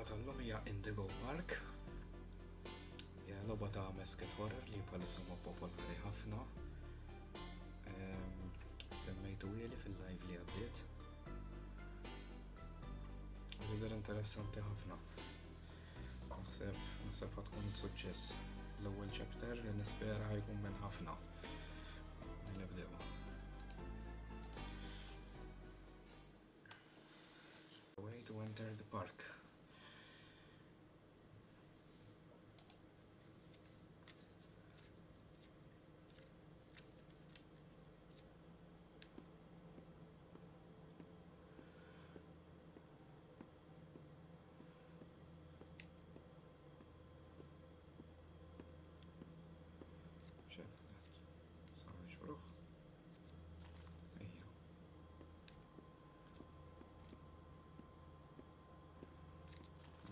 tal-lum hija Indigo Park. Hija logħba ta' Masked Horror li bħalissa huma popolari ħafna. Semmejtuli li fil-live li għaddiet. Tidher interessanti ħafna. Naħseb tkun suċċess. L-ewwel chapter li nispera ħajkun minn ħafna. Nibdew. Way to enter the park.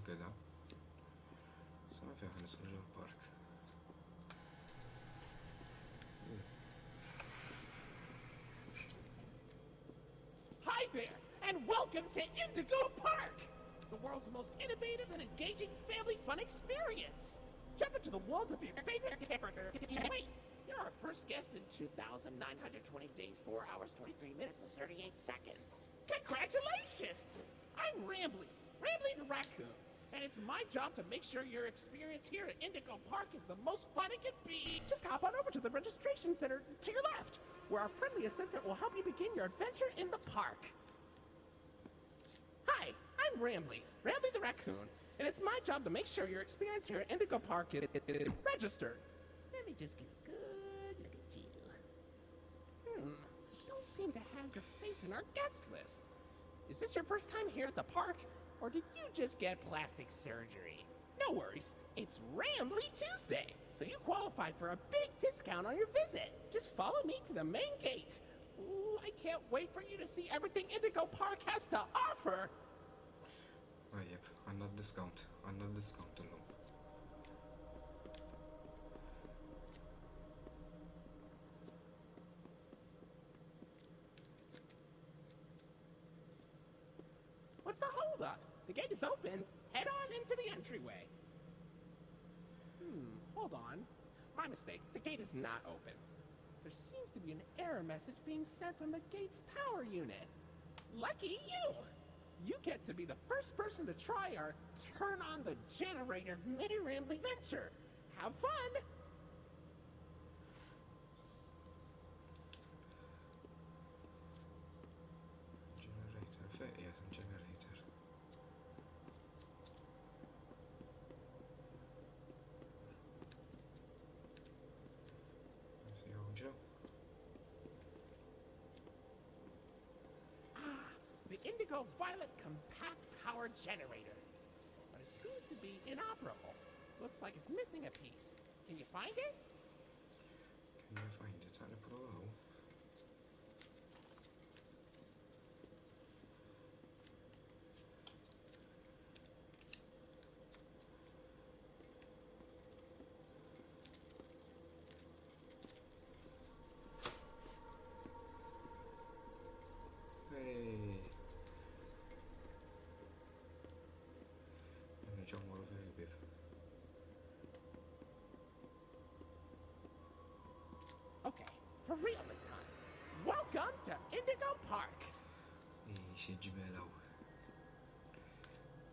كده سنة فيها نسخة جوا البارك. Hi there, and welcome to Indigo Park, the world's most innovative and engaging family fun experience. Jump into the world of your favorite character. Wait, you're our first guest in 2,920 days, 4 hours, 23 minutes, and 38 seconds. Congratulations! I'm Rambly the raccoon. And it's my job to make sure your experience here at Indigo Park is the most fun it can be. Just hop on over to the registration center to your left, where our friendly assistant will help you begin your adventure in the park. Hi, I'm Rambly the raccoon, and it's my job to make sure your experience here at Indigo Park is registered. Let me just get a good look at you. You don't seem to have your face in our guest list. Is this your first time here at the park? Or did you just get plastic surgery? No worries, it's Rambly Tuesday, so you qualify for a big discount on your visit. Just follow me to the main gate. Ooh, I can't wait for you to see everything Indigo Park has to offer. طيب عنا الديسكاونت اللهم. What's the holdup? The gate is open. Head on into the entryway. Hold on. My mistake. The gate is not open. There seems to be an error message being sent from the gate's power unit. Lucky you! You get to be the first person to try our Turn on the Generator mini Rambly venture. Have fun! Generator, فائية generator. The Indigo Violet Compact Power Generator. But it seems to be inoperable. Looks like it's missing a piece. Can you find it? Can you find it? I'll provo. Hey. Nġammuru fih il-bib. Okay, for real this time. Welcome to Indigo Park. Xi ġmelaw.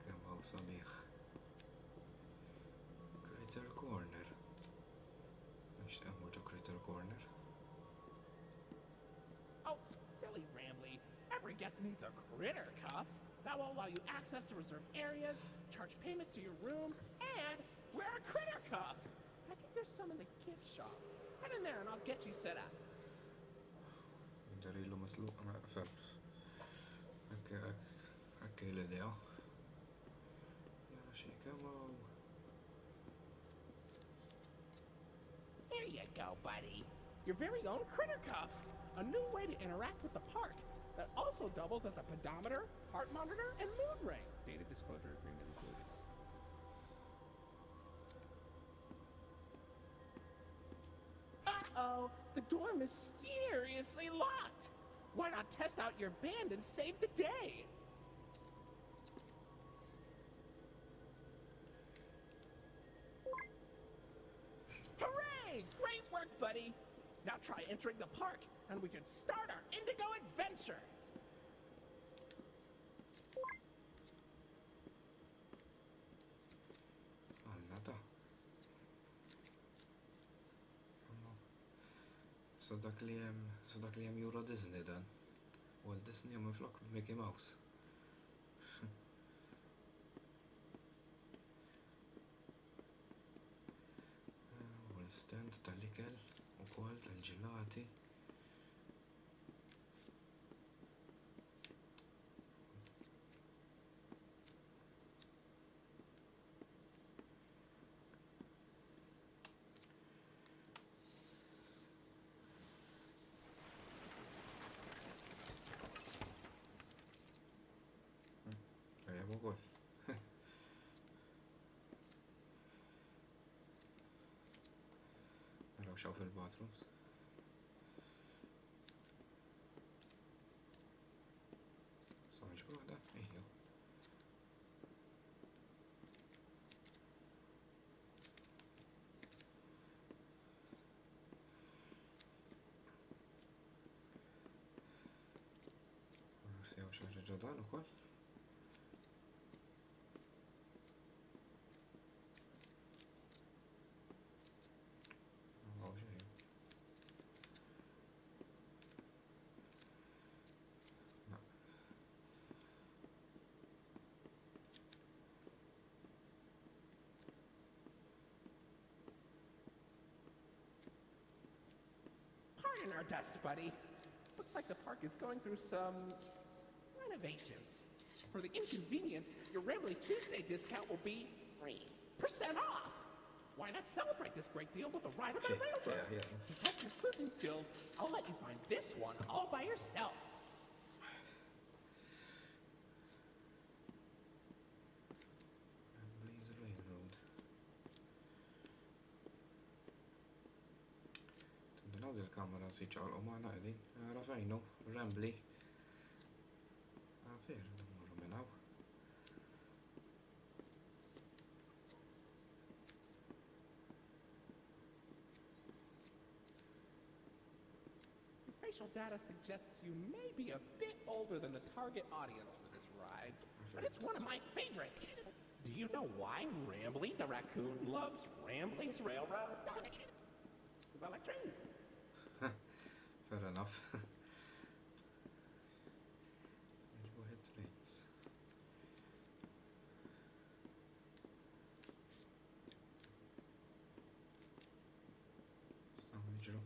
Kemm hawn sabiħ. Critter Corner. Mhux temmu ġo Critter Corner. Oh, silly Rambly. Every guest needs a critter cuff. That will allow you access to reserved areas, charge payments to your room, and wear a critter cuff. I think there's some in the gift shop. Head in there and I'll get you set up. Darilu matluq ma qfel. Anke l-idea. Jara xi kemm hawn. There you go, buddy. Your very own critter cuff. A new way to interact with the park that also doubles as a pedometer, heart monitor, and mood ring. Data disclosure agreement included. Uh-oh, the door mysteriously locked. Why not test out your band and save the day? try entering the park, and we can start our Indigo adventure. Alla da. Så dak li hemm Euro Disney dan. Walt Disney hemm flok Mickey Mouse. U l-stand tal-ikel ukoll tal-ġilati. Ejja ukoll. Naraw xaw fil-bathrooms. Saħġ waħda, ejja. Forsi hawn xi ħaġa ġodan ukoll. Hawn xejn. Pardon our dust, buddy. Looks like the park is going through some renovations. For the inconvenience, your Rambly Tuesday discount will be 3% off. Why not celebrate this great deal with a ride on my railroad? Yeah. To test your sleuthing skills, I'll let you find this one all by yourself. Rambly's Railroad. Tindunaw dil-kamera si ċaqlqu maħna qegħdin. Ara fejnu, Rambly. Fer, d-mmurru minnaw. Your facial data suggests you may be a bit older than the target audience for this ride, but it's one of my favorites. Do you know why Rambly the raccoon loves Rambly's Railroad? Because I like trains. Fair enough. Waħed trains. Sam niġru.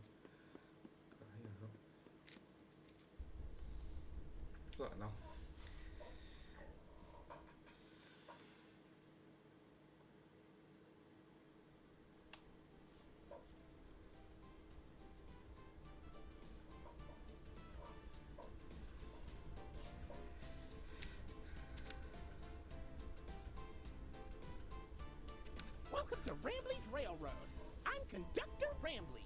Kajjaru. Laqna. Welcome to Rambly's Railroad. I'm Conductor Rambly.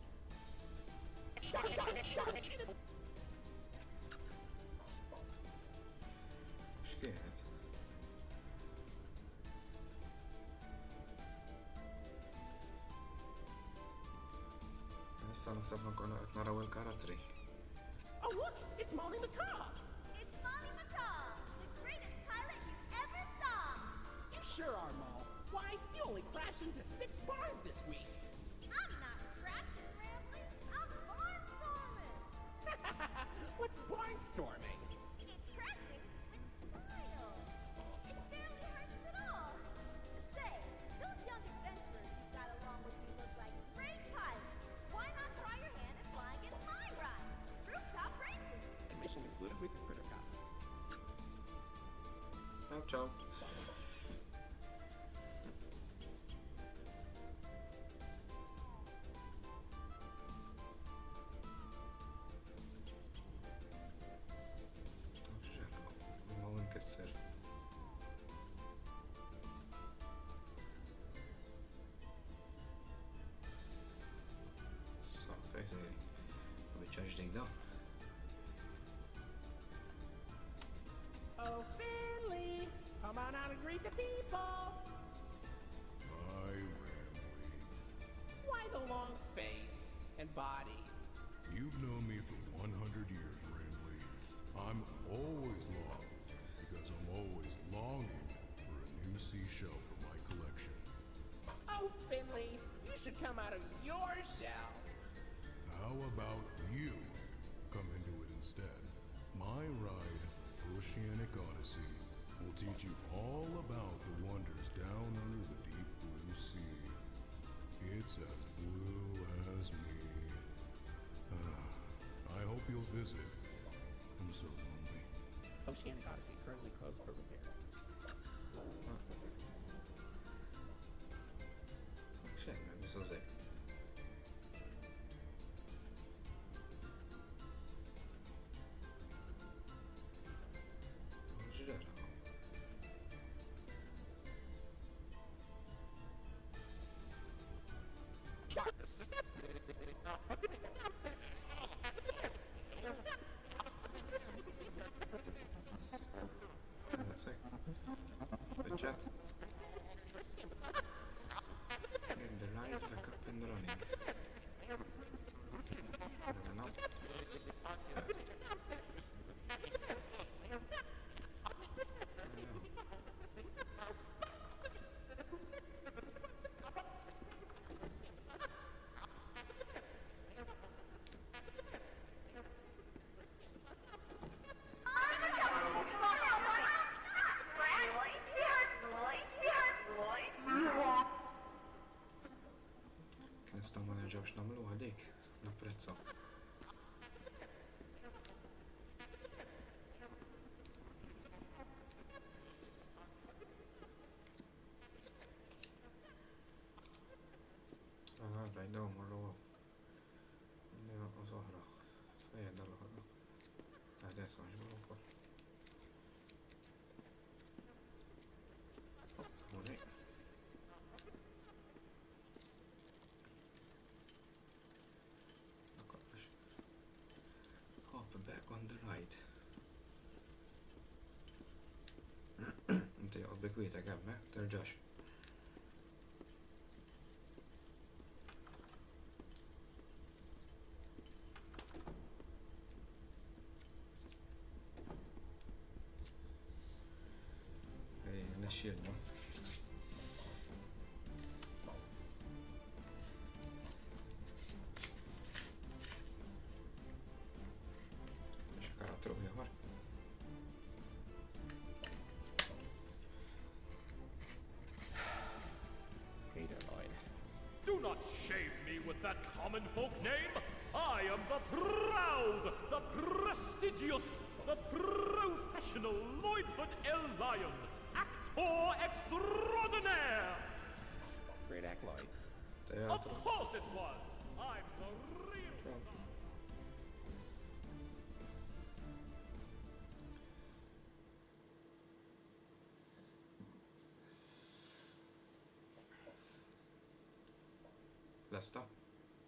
X'kienet? Issa naħseb nkunu qed naraw il-karattri. Oh, look, it's Molly McCaw. It's Molly McCaw, the greatest pilot you ever saw. You sure are, Mol. Why, you only crashed into 6 barns this week. I'm not crashing, Rambly. I'm barnstorming. What's barnstorming? It's crashing with style. It barely hurts at all. Say, those young adventurers you got along with you look like great pilots. Why not try your hand at flying in my ride? Rooftop races. Admission included with the critter cop. Ciao, ciao. Ma nkisser. So, fejsi, biċċa ġdida. Oh, Finley, come on out and greet the people. Hi, Rambly. Why the long face and body? You've known me for 100 years, Ramley. I'm always long, because I'm always longing for a new seashell for my collection. Oh, Finley, you should come out of your shell. How about you come into it instead? My ride, Oceanic Odyssey, will teach you all about the wonders down under the deep blue sea. It's as blue as me. I hope you'll visit. I'm so lonely. Oceanic Odyssey currently closed for repairs. Känner mig så segt. Vad gör det? Budget. In the right, back up and running. Run up. Nista ma nerġawx namluha dik, napprezza. Rajdaw marru għaw. Nija soħra. Fejja dal-ħarra. Għadja saħġbu l-kol. Unik. Back on the right. Inti għod bekwieta għabme, terġax. Ej, nesċilna. Do not shame me with that common folk name. I am the proud, the prestigious, the professional Lloydfoot L. Lion, actor extraordinaire. Great act, Lloyd. Of course it was. I'm the real star. Lesta.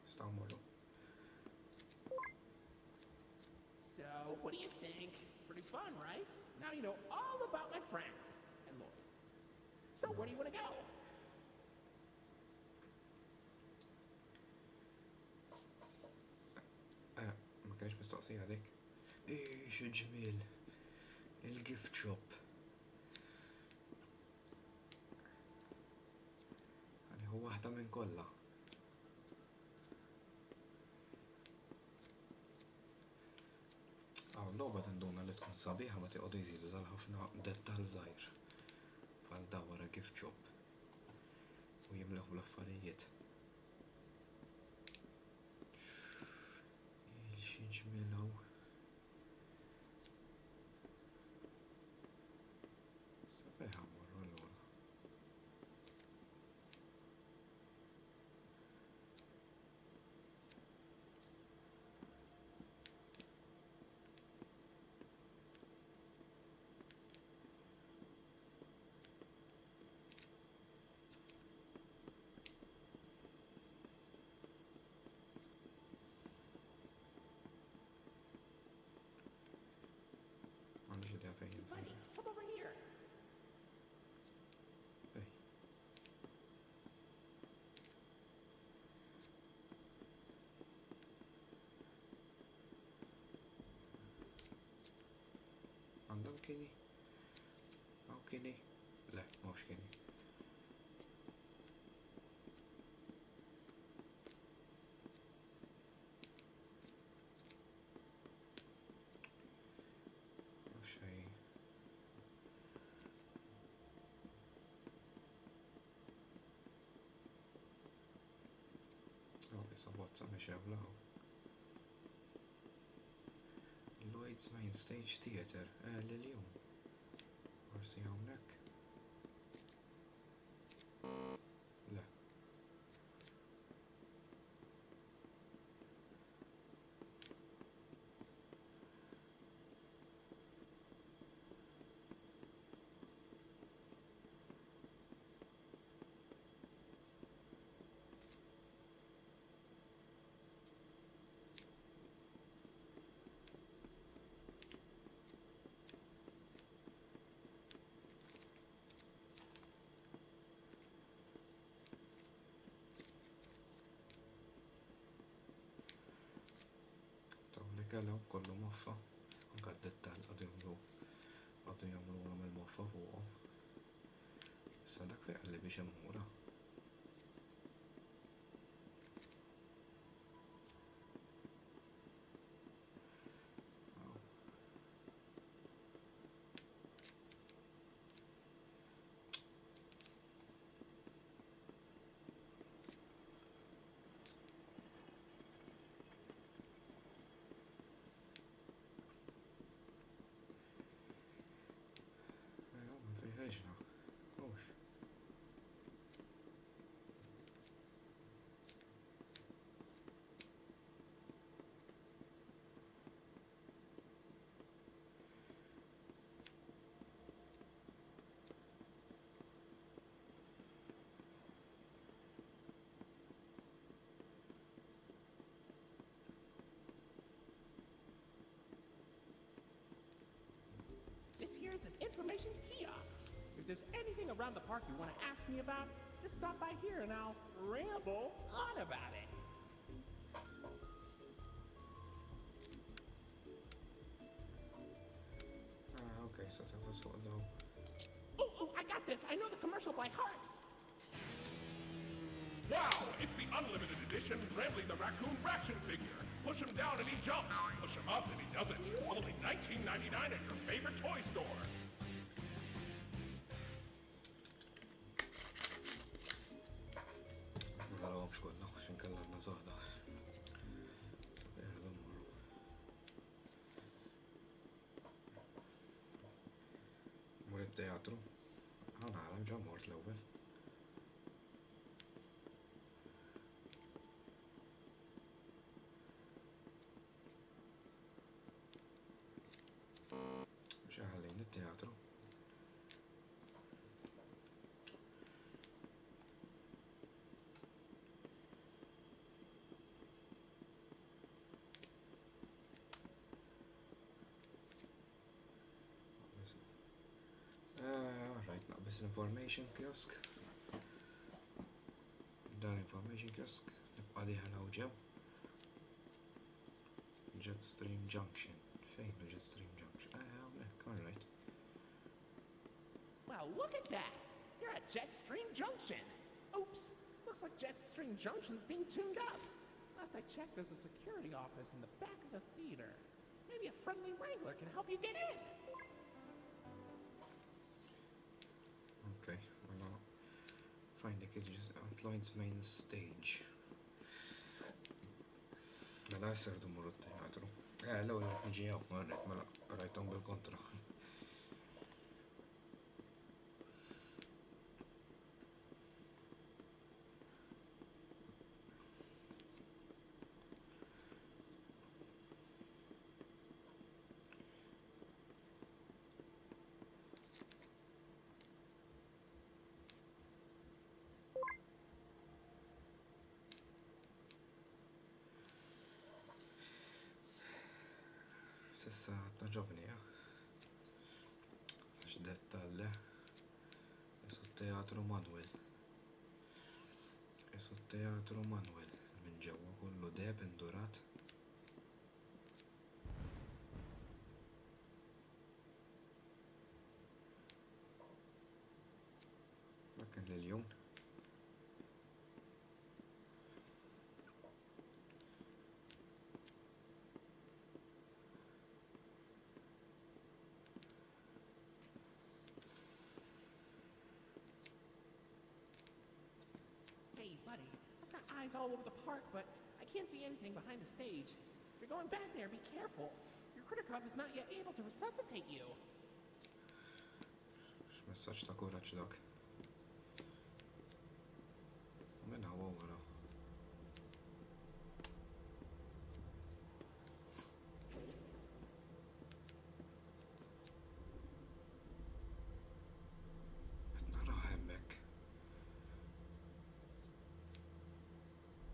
Staw morru. So, what do you think? Pretty fun, right? Now you know all about my friends and Lloyd. So, where do you want to go? Ma kienx mistoqsija dik. Xi ġmiel. Il-gift shop. Għani hu waħda minn kollha. L-logħba tinduna li tkun sabiħa ma tiqgħodu jżidu tal-ħafna dettal żgħir bħal dawra gift shop u jimleħu l-affarijiet. Xi ġmiel hawn. Sabiħa mmorru allura. عندهم كيني أو كيني؟ لا موش كيني. وش هي؟ اوكي صبوت سامي شغله. لويدز مين ستيج تياتر لليوم ورسي هونك. لا قالوا كله موفى وقعدت على قضوا يعملوا عمل موفى فوقه بس هداك في اللي بيشموره. ما فيهاش روح. This here's an information kiosk. If there's anything around the park you want to ask me about, just stop by here and I'll ramble on about it. اوكي ستفسوا له. Oh, I got this. I know the commercial by heart. Wow, it's the unlimited edition Bramley the Raccoon Raction figure. Push him down and he jumps. Push him up and he doesn't. Only $19.99 at your favorite toy store. ما لهمش كله عشان كلمنا زهدة. مول التياترو أنا عالم جا مورت الأول. شغالين التياترو. right now بس information kiosk. دار information kiosk نبقى عليها أنا وجو. Jetstream Junction. فين Jetstream Junction؟ هناك alright. Well, look at that. You're at Jetstream Junction. Oops. Looks like Jetstream Junction's being tuned up. Last I checked, there's a security office in the back of the theater. Maybe a friendly wrangler can help you get in. Okay, well, find the kid just outlines main stage. ملا يسردوا مرة التياترو. لو نجي مرة ملا رايتهم بالكونترا. Sessa تعجبني x'detta le isu teatru Manuel. Isu teatru Manuel minn ġewwa kollu deb indurat. مليون. Hey, buddy, I've got eyes all over the park, but I can't see anything behind the stage. If you're going back there, be careful. Your Kritikov is not yet able to resuscitate you. Messaġġ ta' kuraġġ dak. Minn hawa wara. Qed nara hemmhekk.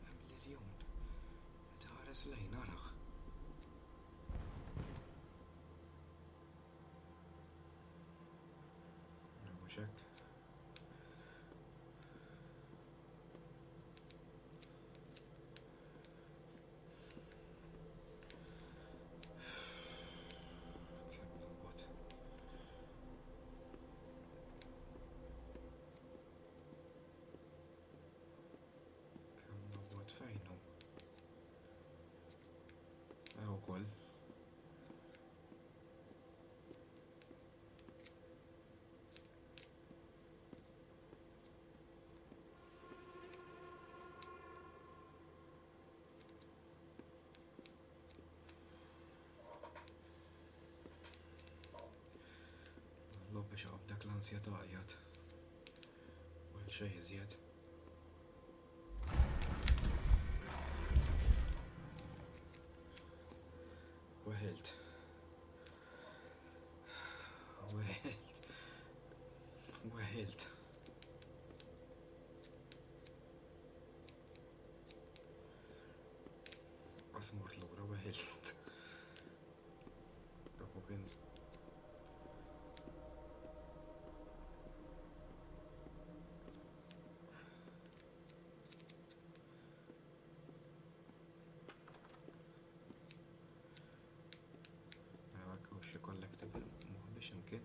Hemm Liljun. Qed ħares lejn narah. Mhux hekk. Kemm nobgħod. Kemm nobgħod fejn hu? Ukoll. Lobbi xaqab dak l-ansjeta għajat. Għal xej iżjed. Weħilt. Weħilt. Weħilt. Asmurt l-ura weħilt. Dopo kien xi collectible biex imkien.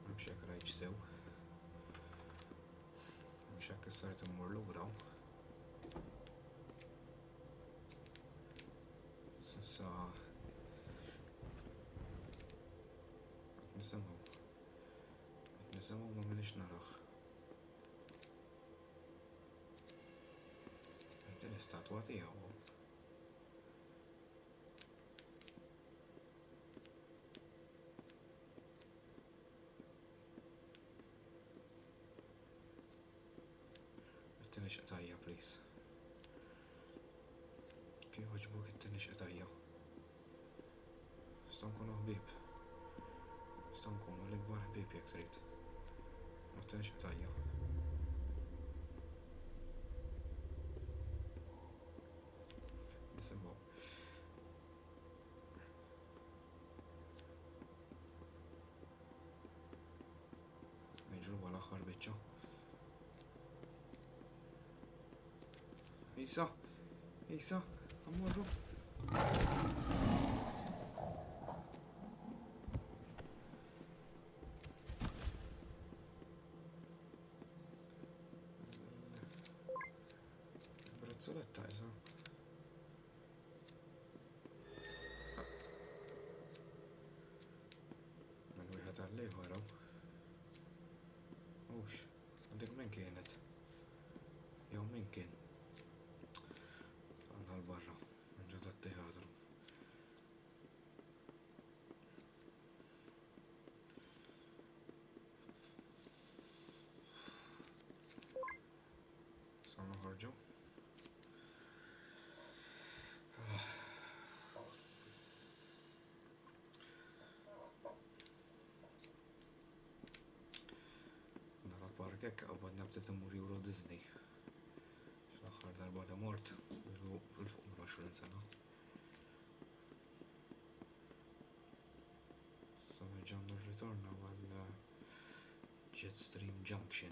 Mhux hekk rajt sew. Mhux hekk issart immur lura. Issa nisimgħu ma minix naraħ. Din l-istatwa tiegħu. It-tieni xqtajja, please. Kif ħoġbuk it-tieni xqtajja? Nistgħu nkunu ħbieb. Nistgħu nkunu l-ikbar ħbieb jekk trid. Ma t-tieni xqtajja. Nisimgħu. Niġru għal-aħħar biċċa. Isa, għamurru. Brazzoletta, Isa. Man wieħed għallej waraw. Ux, dik min kienet. Jew min kien. Barra, ġod għat-teatru. Sa noħorġu. Nara park hekk qabad nabdet immur Euro Disney. L-aħħar darba ta' mort fil-fuq 20 sena. Jetstream Junction.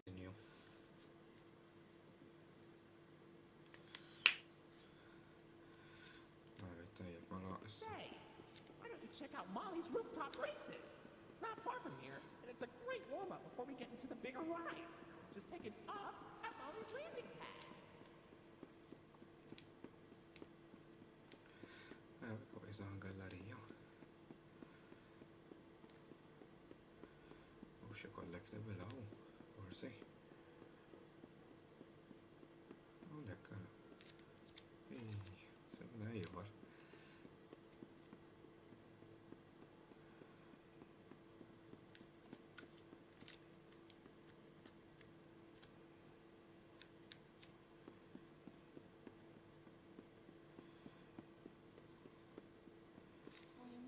Continue. Alright, طيب ملا Say, why don't you check out Molly's Rooftop Races? It's not far from here, and it's a great warm-up before we get into the bigger rides. Just take it up at Molly's landing pad. questa è una galleria. U xi collectible hawn, forsi. Hawnhekk ara. Sibna ieħor.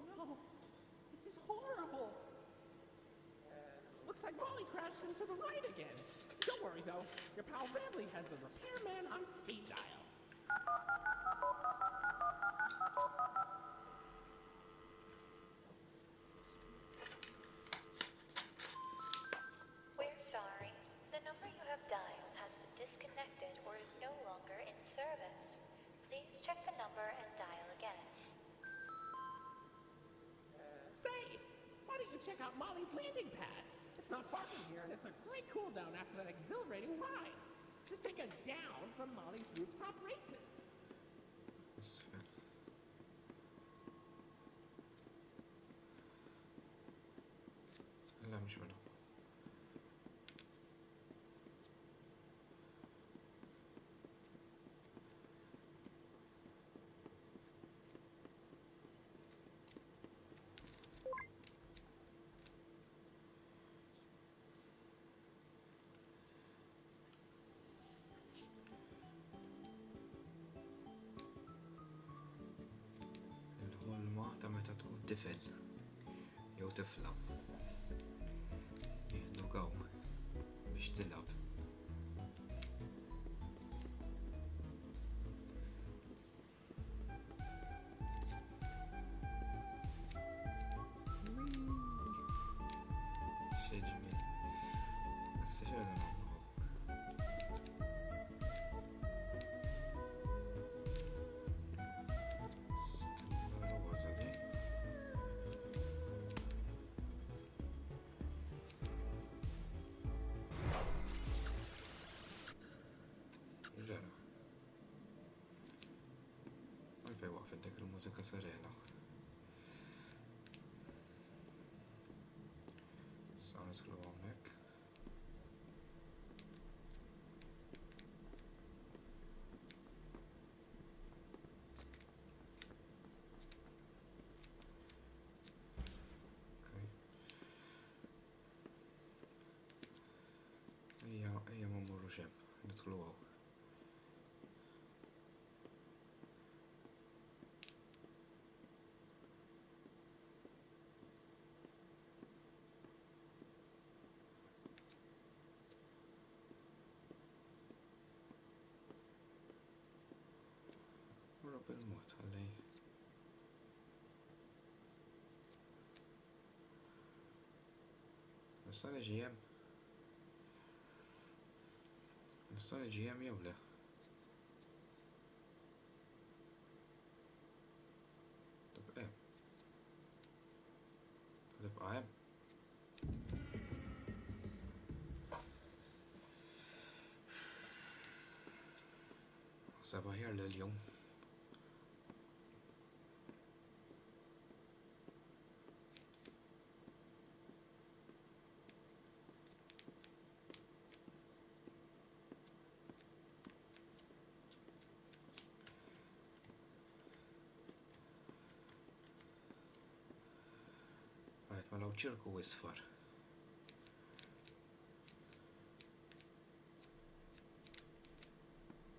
No, this is horrible. Looks like Molly crashed into the right again. Don't worry though, your pal Ramley has the repairman on speed dial. We're sorry. The number you have dialed has been disconnected or is no longer in service. Please check the number and dial again. Say, why don't you check out Molly's landing pad? It's not far from here, and it's a great cool down after that exhilarating ride. Just take a down from Molly's Rooftop Races. Isfel. لا مش منهم. الغلمة ta' meta tkun tifel jew tifla. Jieħdukaw biex tilab. Xi ġmiel. Issa x'għedha nagħmlu? Stilla roba di. Ġara. Għalfej waqfet dik il-mużika serena. Sa nidħlu hawnhekk. Okay. Ejja ma mmorrux hemm, nidħlu hawn. Ura bil-mod ħalli. Nista' niġi hemm? Nista' niġi hemm jew le? Tibqa' hemm. Tibqa' hemm. Seba' aħjar l-jum. Għajt ma law ċirku isfar.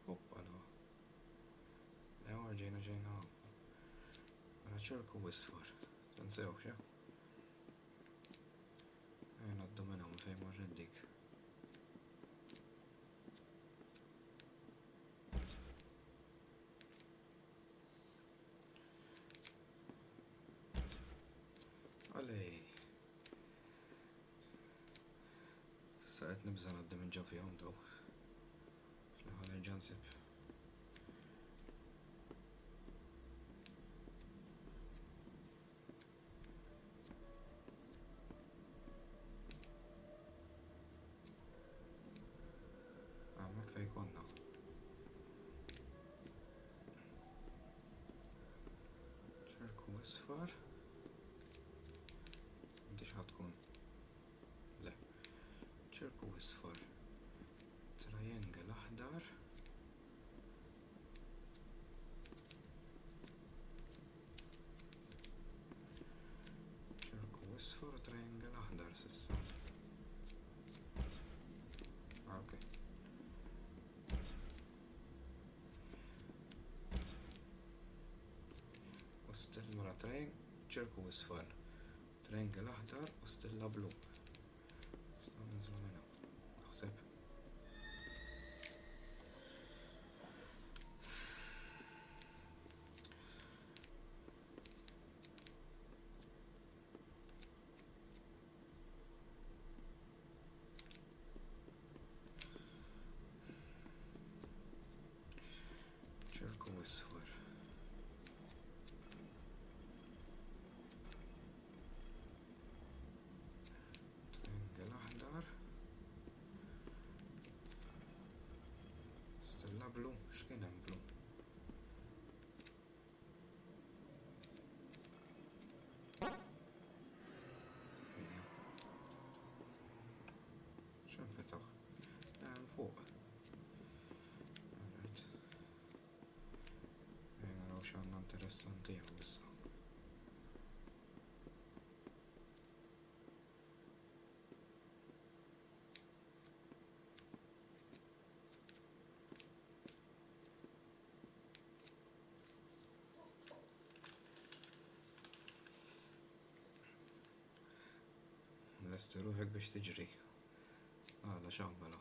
Hoppa la. Ewa ġejna. Għana ċirku isfar. Tansew xe? Għajna نعدو منهم من فين مرة نديك. علي ساعات نبزة ندي من جو في يوم دو على جانسب. ما كفاية يكوننا شركو اصفر. مديش هتكون لا شركو اصفر ترينجل احضر شركو اصفر وترينجل احضر سسا. اوكي وستيل مرة ترين شركو اصفر ترينجل احضر وستيل بلو. ننزل منها احسب شركو اصفر ترينجل احضر ستيل بلو. ايش كان بلو؟ شو انفتح؟ من فوق. alright. لو شغلنا interessanti هسه. لست روحك باش تجري. لا شغبله.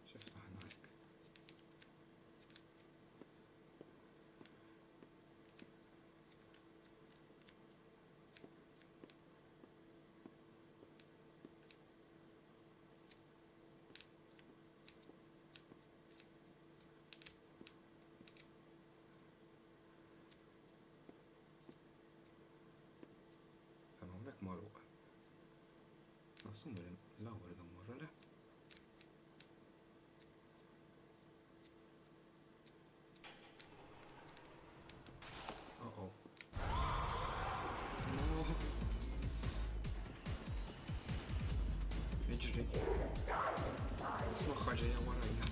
شفتها هناك. هناك مروق أصلا لا ورد مرة لا أوه اجري اسمخها جاية ورايا.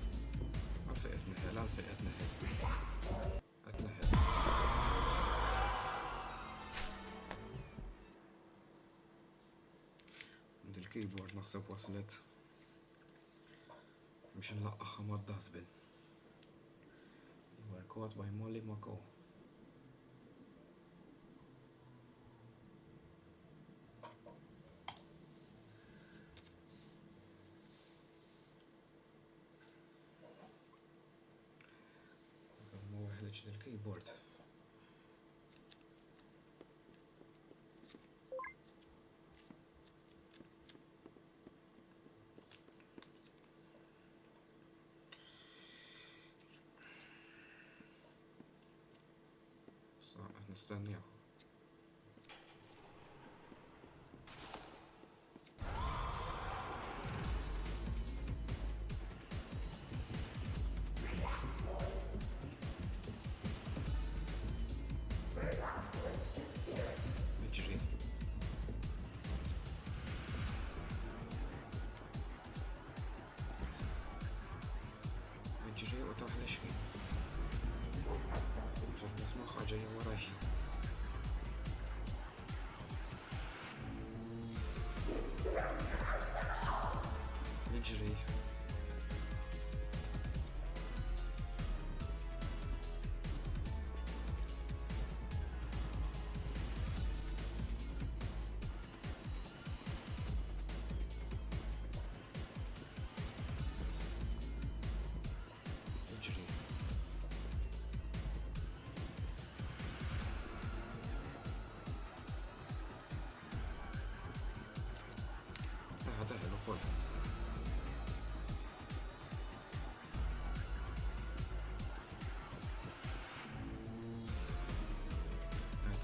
عالفي اتنهل عالفي اتنهل اتنهل. عند الكيبورد نحسب وصلت مش نلقخها ما الدازبن. You were caught by Molly Mako. ما وحدتش الكيبورد. نستنيه. اجري اجري وتروح لشي. شوف اسمخها جاية وراي.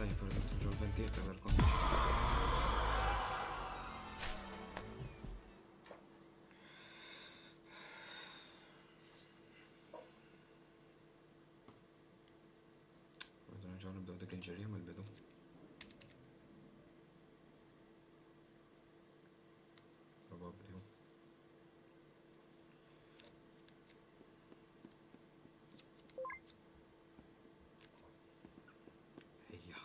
Tajjeb, per ġo l-ventieta tal-kondiċ. Nerġgħu nibdew dik il-ġerja mill-bidu. Probabbli hu. Ejja.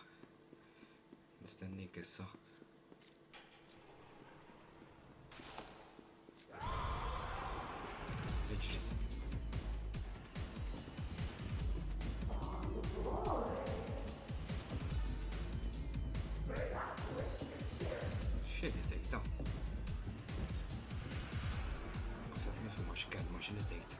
Nistennik issa. Iġri. X'qed tgħid? Naħseb nifhem x'kelma x'inhi tgħid.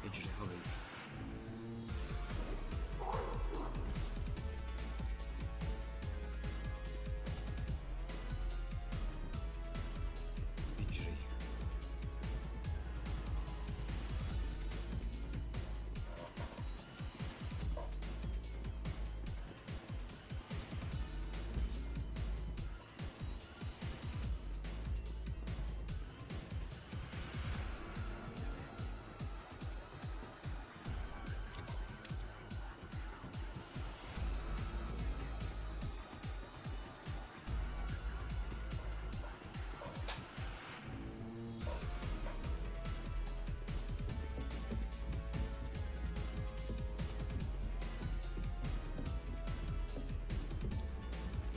Iġri ħabib. Iġri.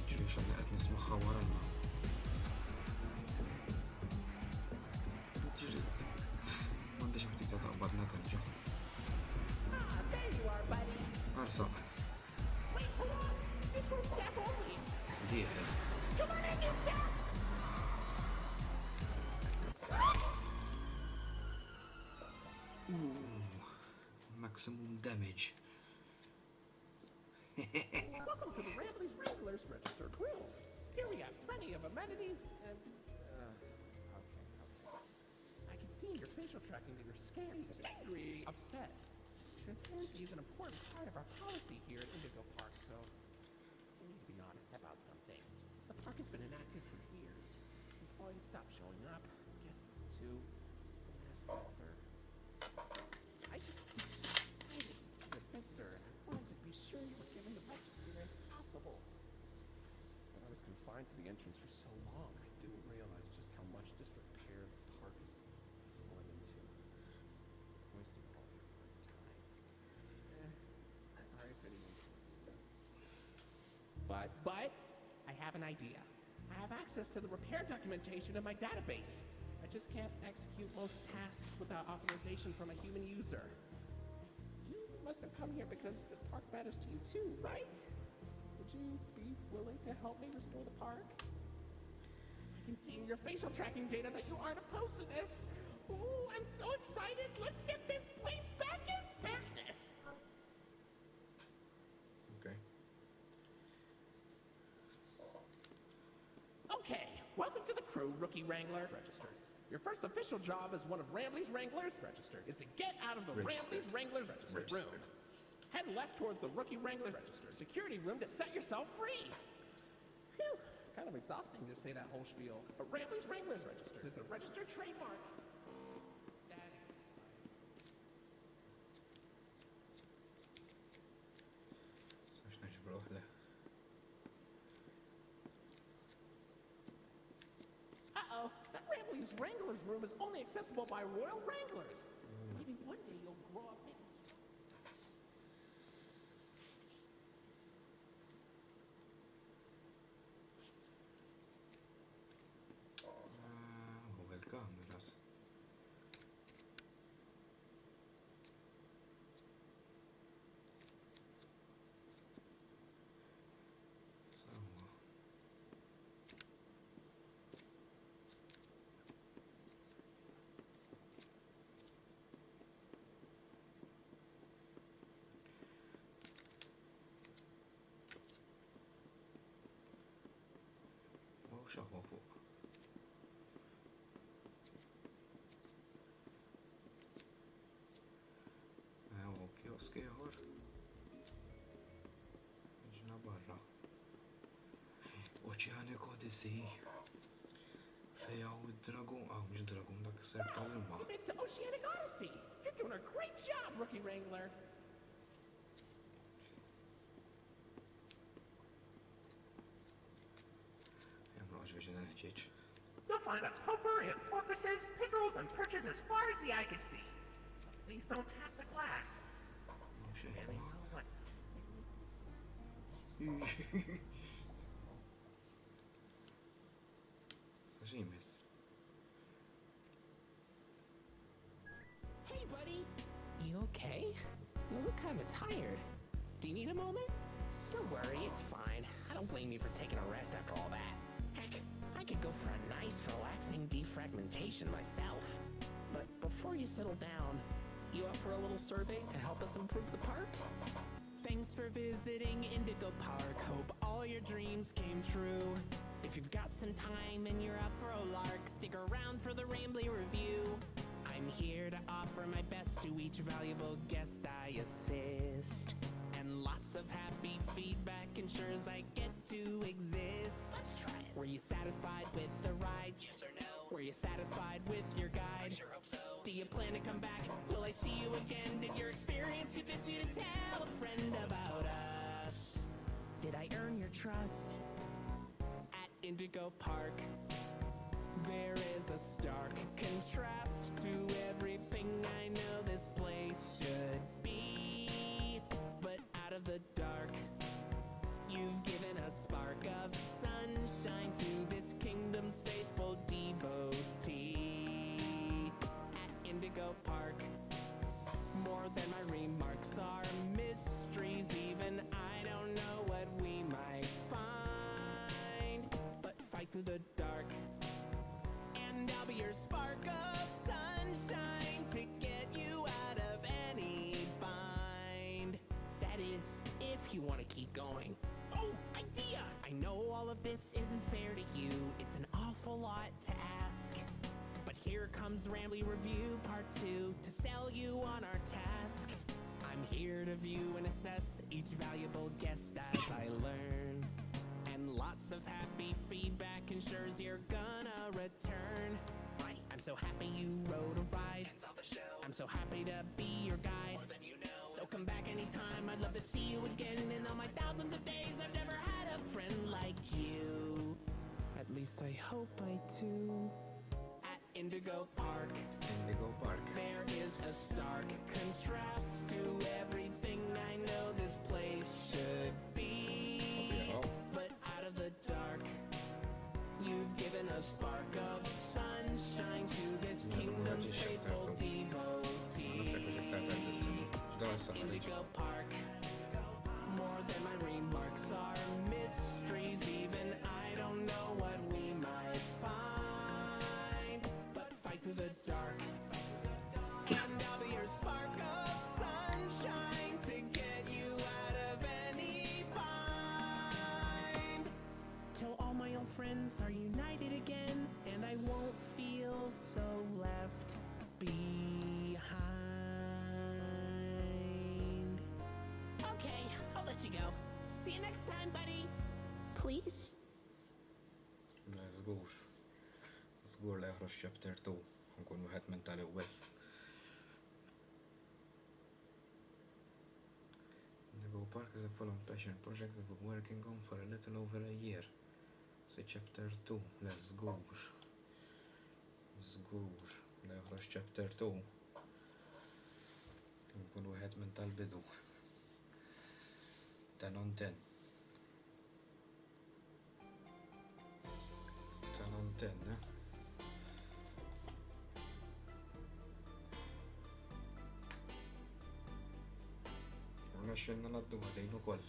Iġri x'għandna qed nismagħha warajna. Iġri. M'għandix ħftit taqbadna terġa'. Ah, there you are, buddy. Arsaq. Wait, hold on. This one's staff only. Dieħel. Come on in, you staff. Maximum damage. Welcome to the Rambley's Wranglers Registered Room. Here we have plenty of amenities and... okay. I can see in your facial tracking that you're scared, angry, upset. Transparency is an important part of our policy here at Indigo Park, so we need to be honest about something. The park has been inactive for years. Employees stopped showing up, guests too. Mascots are... I just was so excited to see a visitor, and I wanted to be sure you were given the best experience possible. But I was confined to the entrance for so long, I didn't realize just how much disrepair the park has fallen into. Wasting all your free time. Sorry if anyone does. But, I have an idea. I have access to the repair documentation in my database. I just can't execute most tasks without authorization from a human user. You must have come here because the park matters to you too, right? Would you be willing to help me restore the park? I can see in your facial tracking data that you aren't opposed to this. Ooh, I'm so excited. Let's get this place back in business. Okay. Okay, welcome to the crew, Rookie Wrangler. Registered. Your first official job as one of Rambley's Wranglers, registered, is to get out of the Registered. Rambley's Wranglers registered room. Registered. Head left towards the Rookie Wrangler registered security room to set yourself free. Phew, kind of exhausting to say that whole spiel. But Rambley's Wranglers registered is a registered trademark. Daddy. Sax neġbru waħda. Uh-oh, that Rambley's Wranglers room is only accessible by Royal Wranglers. Maybe one day you'll grow up making... U il-kameras. Sawa. Xaħwa fuq. task ieħor. Ġna barra. Oceanic Odyssey. Fejja u id-dragun, mhux dragun dak is-ser tal-ilma. You made it to Oceanic Odyssey. You're doing a great job, Rookie Wrangler. Jemroġ biex nħeġġeġ. You'll find a puffer and porpoises, pickerels, and perches as far as the eye can see. Please don't tap the glass. Really know what. Xi jmiss? Hey, buddy. You okay? You look kind of tired. Do you need a moment? Don't worry, it's fine. I don't blame you for taking a rest after all that. Heck, I could go for a nice, relaxing defragmentation myself. But before you settle down, you up for a little survey to help us improve the park? Thanks for visiting Indigo Park. Hope all your dreams came true. If you've got some time and you're up for a lark, stick around for the Rambly review. I'm here to offer my best to each valuable guest I assist. And lots of happy feedback ensures I get to exist. Let's try it. Were you satisfied with the rides? Yes or no? Were you satisfied with your guide? I sure hope so. Do you plan to come back? Will I see you again? Did your experience convince you to tell a friend about us? Did I earn your trust? At Indigo Park, there is a stark contrast to everything I know this place should be. But out of the dark, you've given a spark of sunshine to this kingdom's faithful devotee. At Indigo Park, more than my remarks are mysteries. Even I don't know what we might find. But fight through the dark, and I'll be your spark of sunshine to get you out of any bind. That is, if you want to keep going. Oh, idea! I know all of this isn't fair to you. It's an awful lot to ask. But here comes Rambly Review Part 2 to sell you on our task. I'm here to view and assess each valuable guest as I learn. And lots of happy feedback ensures you're gonna return. Right. I'm so happy you rode a ride and saw the show. I'm so happy to be your guide. More than you know. So come back anytime. I'd love to see you again. In all my thousands of days, I've never had a friend like you. At least I hope I do. At Indigo Park, Indigo Park. there is a stark contrast to everything I know this place should be. Oh. But out of the dark, you've given a spark of sunshine to this kingdom's faithful devotee. Indigo Park, more than my remarks are mysteries. Even I don't know what we might find. But fight through the dark, and I'll be your spark of sunshine to get you out of any bind. Till all my old friends are united again, and I won't feel so left behind. Okay, I'll let you go. See you next time, buddy. Please? Żgur. Żgur li joħroġ chapter 2. Nkun wieħed minn tal-ewwel. Indigo Park is a full-on passion project I've been working on for a little over a year. See chapter 2. Le żgur. Żgur li joħroġ chapter 2. Nkun wieħed minn tal-bidu. 10 on 10. 10 on 10, eh? Rnexxinna naddu għadejn ukoll.